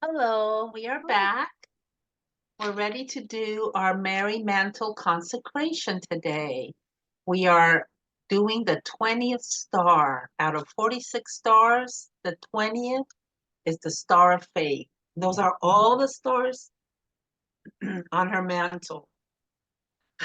Hello, we are back. We're ready to do our MANTLE consecration today. We are doing the 20th star. Out of 46 stars, the 20th is the star of faith. Those are all the stars on her mantle.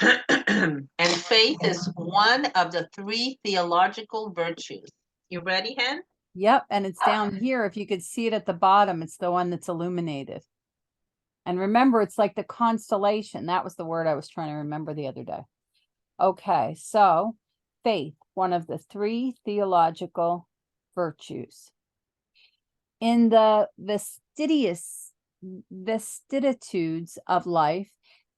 And faith is one of the three theological virtues. You ready, Hen? Yep, and it's down here. If you could see it at the bottom, it's the one that's illuminated. And remember, it's like the constellation. That was the word I was trying to remember the other day. Okay, so faith, one of the three theological virtues. In the vicissitudes of life,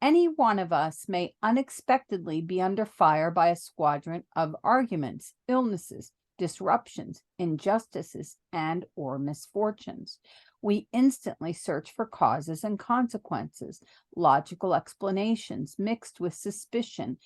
any one of us may unexpectedly be under fire by a squadron of arguments, illnesses, disruptions, injustices, and or misfortunes. We instantly search for causes and consequences, logical explanations mixed with suspicions,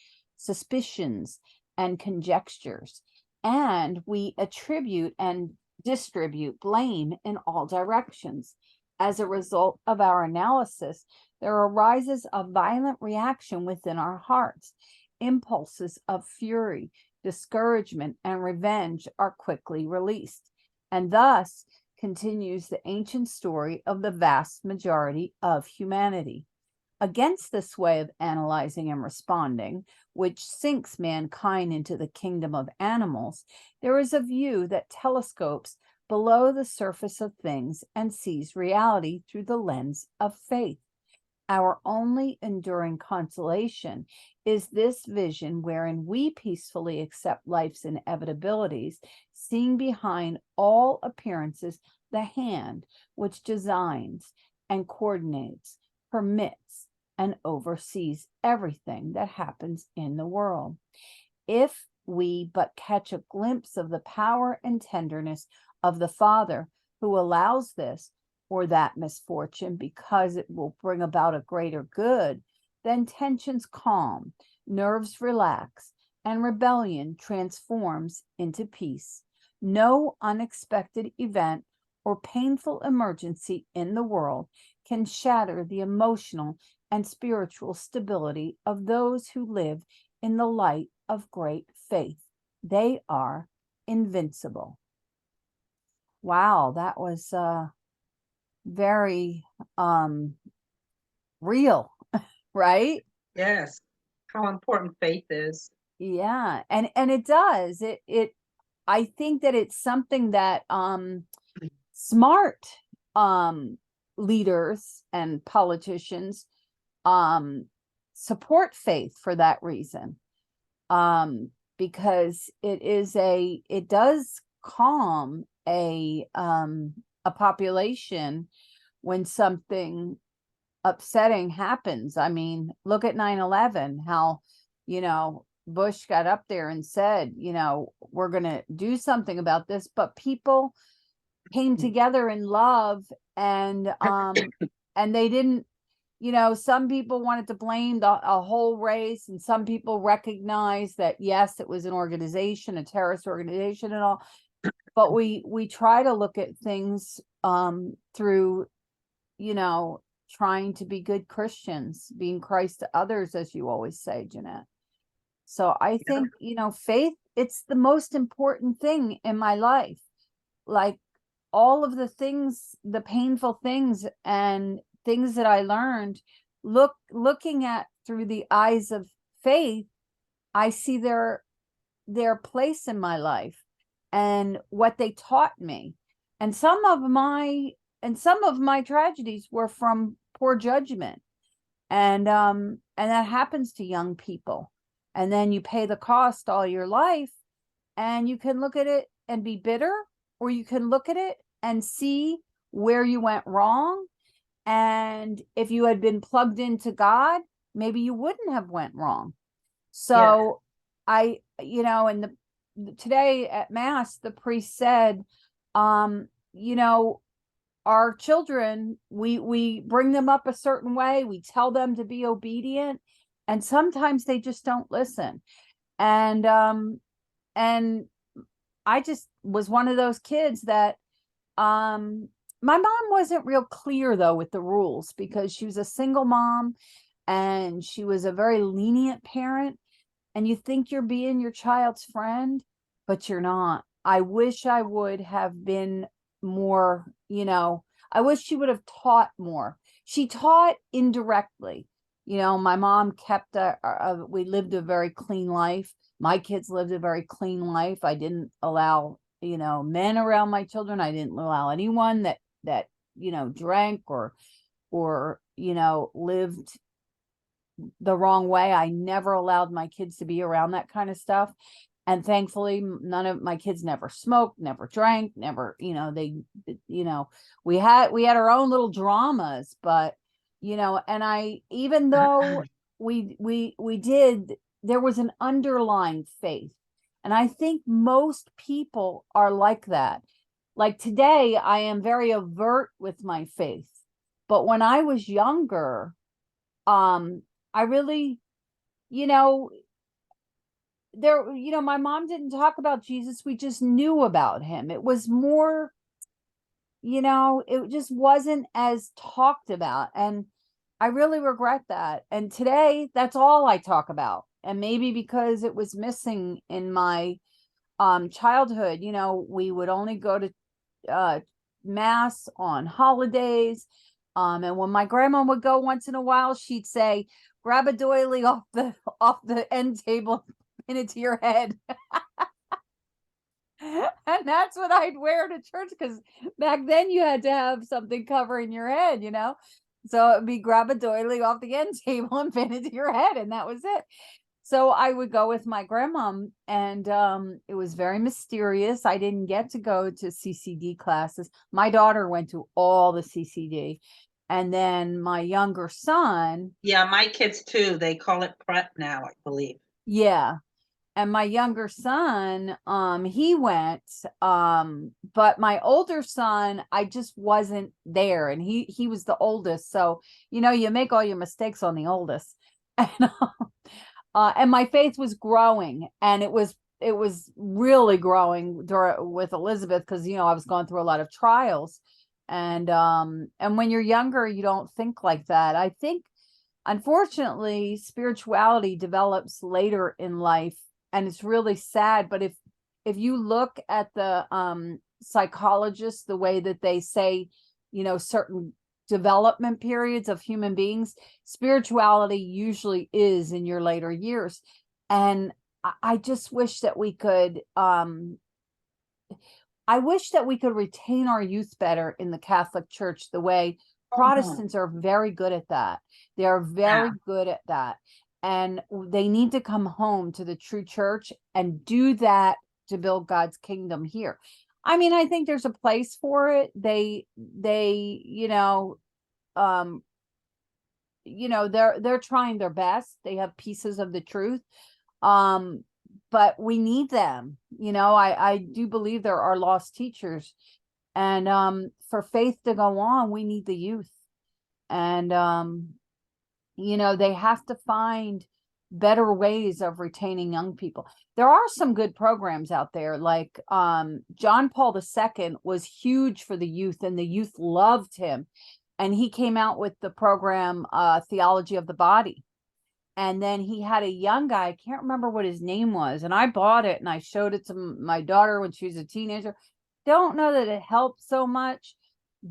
and conjectures, and we attribute and distribute blame in all directions. As a result of our analysis, there arises a violent reaction within our hearts. Impulses of fury, discouragement, and revenge are quickly released. And thus continues the ancient story of the vast majority of humanity. Against this way of analyzing and responding, which sinks mankind into the kingdom of animals, there is a view that telescopes below the surface of things and sees reality through the lens of faith. Our only enduring consolation is this vision wherein we peacefully accept life's inevitabilities, seeing behind all appearances the hand which designs and coordinates, permits, and oversees everything that happens in the world. If we but catch a glimpse of the power and tenderness of the Father who allows this or that misfortune because it will bring about a greater good, then tensions calm, nerves relax, and rebellion transforms into peace. No unexpected event or painful emergency in the world can shatter the emotional and spiritual stability of those who live in the light of great faith. They are invincible. Wow, that was very real, right? Yes. How important faith is. Yeah, and it does. I think that it's something that smart leaders and politicians support faith for that reason. Because it does calm a population when something upsetting happens. I mean, look at 9/11, how, Bush got up there and said, we're going to do something about this, but people came together in love and they didn't, some people wanted to blame a whole race, and some people recognized that, yes, it was an organization, a terrorist organization and all, but we try to look at things through, trying to be good Christians, being Christ to others, as you always say, Jeanette. So I think, faith, it's the most important thing in my life. Like all of the things, the painful things and things that I learned, looking at through the eyes of faith, I see their place in my life and what they taught me. And some of my tragedies were from poor judgment. And that happens to young people. And then you pay the cost all your life, and you can look at it and be bitter, or you can look at it and see where you went wrong. And if you had been plugged into God, maybe you wouldn't have went wrong. So yeah. Today at Mass, the priest said, our children, we bring them up a certain way. We tell them to be obedient, and sometimes they just don't listen. And I just was one of those kids that, my mom wasn't real clear though with the rules, because she was a single mom and she was a very lenient parent, and you think you're being your child's friend, but you're not. I wish I would have been more, I wish she would have taught more. She taught indirectly. My mom kept we lived a very clean life. My kids lived a very clean life. I didn't allow, men around my children. I didn't allow anyone that drank or lived the wrong way. I never allowed my kids to be around that kind of stuff. And thankfully, none of my kids never smoked, never drank, never, we had our own little dramas, but, and even though we did, there was an underlying faith. And I think most people are like that. Like today, I am very overt with my faith. But when I was younger, I really, my mom didn't talk about Jesus. We just knew about him. It was more, it just wasn't as talked about. And I really regret that. And today, that's all I talk about. And maybe because it was missing in my childhood, we would only go to mass on holidays. And when my grandma would go once in a while, she'd say, grab a doily off the end table, pin it to your head. And that's what I'd wear to church, because back then you had to have something covering your head, so it'd be grab a doily off the end table and pin it to your head, and that was it. So I would go with my grandma, and it was very mysterious. I didn't get to go to CCD classes. My daughter went to all the CCD. And then my younger son. Yeah, my kids too. They call it prep now, I believe. Yeah. And my younger son, he went, but my older son, I just wasn't there, and he was the oldest. So, you make all your mistakes on the oldest. And my faith was growing, and it was really growing with Elizabeth, because, I was going through a lot of trials. And when you're younger, you don't think like that. I think, unfortunately, spirituality develops later in life, and it's really sad. But if you look at the psychologists, the way that they say, certain development periods of human beings, spirituality usually is in your later years. And I just wish that we could retain our youth better in the Catholic Church, the way Protestants are very good at that. They are very good at that. And they need to come home to the true church and do that to build God's kingdom here. I mean, I think there's a place for it. They're trying their best. They have pieces of the truth. But we need them. I do believe there are lost teachers, and for faith to go on, we need the youth. And they have to find better ways of retaining young people. There are some good programs out there, like John Paul II was huge for the youth, and the youth loved him. And he came out with the program Theology of the Body. And then he had a young guy, I can't remember what his name was, and I bought it and I showed it to my daughter when she was a teenager. Don't know that it helped so much,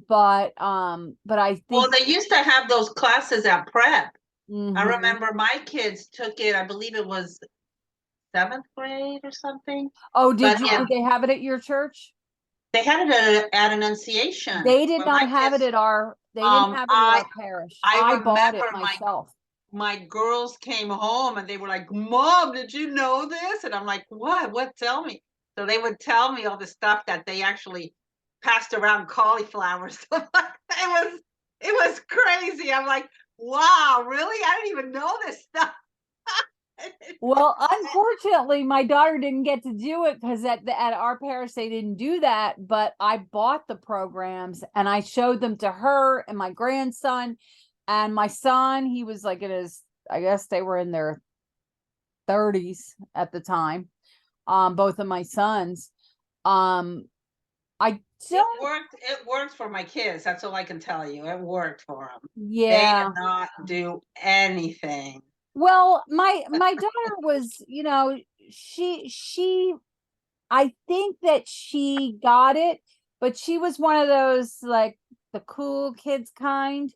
but I think, well, they used to have those classes at prep. I remember my kids took it, I believe it was 7th grade or something. Oh, did they have it at your church? They had it at Annunciation. They did not have it at our parish. I bought it myself. My girls came home and they were like, Mom, did you know this? And I'm like, what? Tell me. So they would tell me all the stuff that they actually passed around cauliflowers. It was crazy. I'm like, wow, really? I didn't even know this stuff. Well, unfortunately, my daughter didn't get to do it, because at our parish they didn't do that. But I bought the programs and I showed them to her and my grandson. And my son, he was like I guess they were in their 30s at the time. Both of my sons. I don't, It worked for my kids. That's all I can tell you. It worked for them. They yeah. did not do anything. Well, my daughter was, she I think that she got it, but she was one of those like the cool kids kind.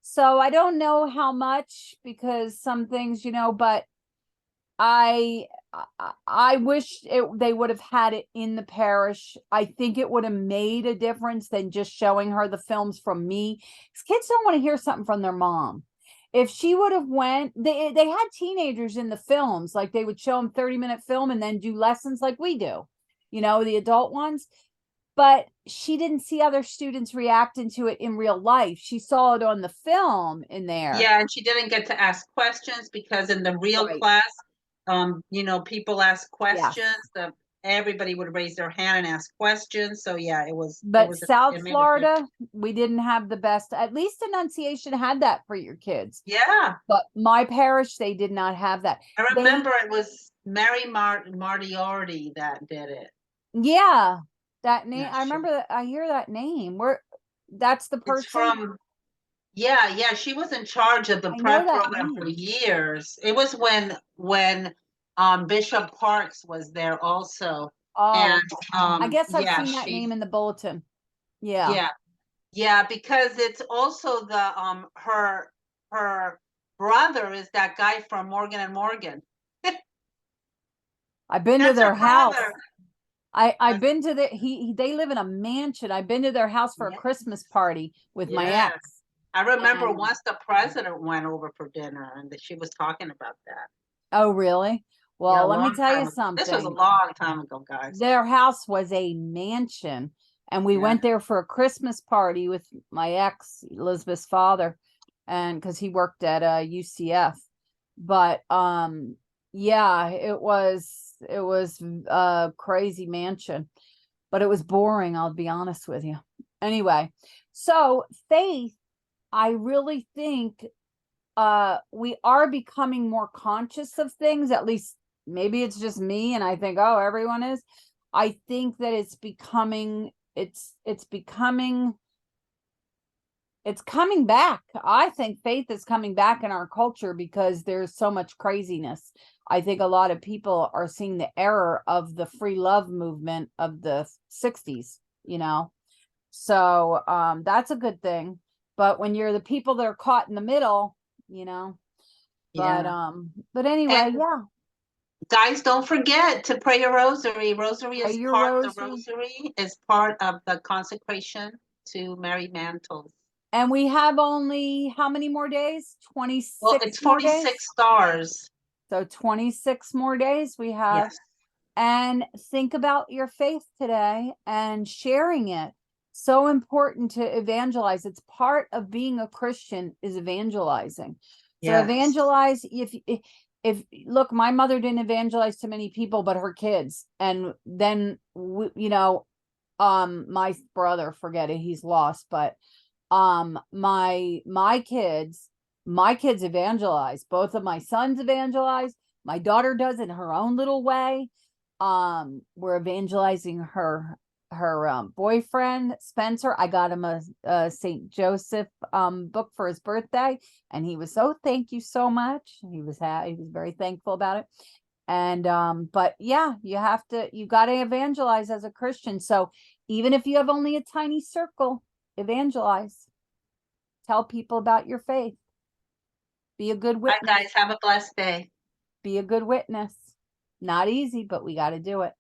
So I don't know how much because some things, but I wish they would have had it in the parish. I think it would have made a difference than just showing her the films from me. 'Cause kids don't want to hear something from their mom. If she would have went, they had teenagers in the films, like they would show them 30-minute film and then do lessons like we do, the adult ones. But she didn't see other students reacting to it in real life. She saw it on the film in there. Yeah, and she didn't get to ask questions because in the real Right. class, people ask Yes. questions. Everybody would raise their hand and ask questions. So yeah, But South it made a Florida, difference. we didn't have the best. At least Annunciation had that for your kids. Yeah, But my parish, they did not have that. I They, remember it was Mary Martiarty that did it. yeah, that name. Yeah, I remember that. I hear that name. That's the it's person. from. Yeah, she was in charge of the I know prep that program for name. years. It was when Bishop Parks was there also. Oh, And okay. I guess I've yeah, seen that name in the bulletin. Yeah. yeah, yeah, because it's also the her brother is that guy from Morgan and Morgan. I've been to That's their her house. brother. I've been to they live in a mansion. I've been to their house for a Yeah, Christmas party with my yes. ex. I remember And once the president went over for dinner and that she was talking about that. oh, really? Yeah, Well, a let me long tell time you ago. This was a something. long time ago, guys. Their house was a mansion, and we Yeah. went there for a Christmas party with my ex, Elizabeth's father, and because he worked at UCF. But yeah, it was a crazy mansion, but it was boring, I'll be honest with you. Anyway, so faith, I really think we are becoming more conscious of things. At least maybe it's just me, and I think, oh, everyone is. I think that it's coming back. I think faith is coming back in our culture because there's so much craziness. I think a lot of people are seeing the error of the free love movement of the 60s, so that's a good thing. But when you're the people that are caught in the middle, you know, but Yeah. but anyway, And yeah. guys, don't forget to pray your rosary. Pray your The rosary. rosary is part of the consecration to Mary Mantles. And we have only how many more days? Well, 26 it's more 46 days. stars. So 26 more days we have. Yes. And think about your faith today and sharing it. So important to evangelize. It's part of being a Christian is evangelizing. So Yes. evangelize. If look, my mother didn't evangelize to many people, but her kids. And then my brother, forget it, he's lost. But my kids evangelize. Both of my sons evangelize. My daughter does in her own little way. We're evangelizing her boyfriend Spencer. I got him a St. Joseph book for his birthday, and he was thank you so much. He was very thankful about it. And but yeah, you got to evangelize as a Christian. So even if you have only a tiny circle, evangelize. Tell people about your faith. Be a good Bye, witness. guys. Have a blessed day. Be a good witness. Not easy, but we got to do it.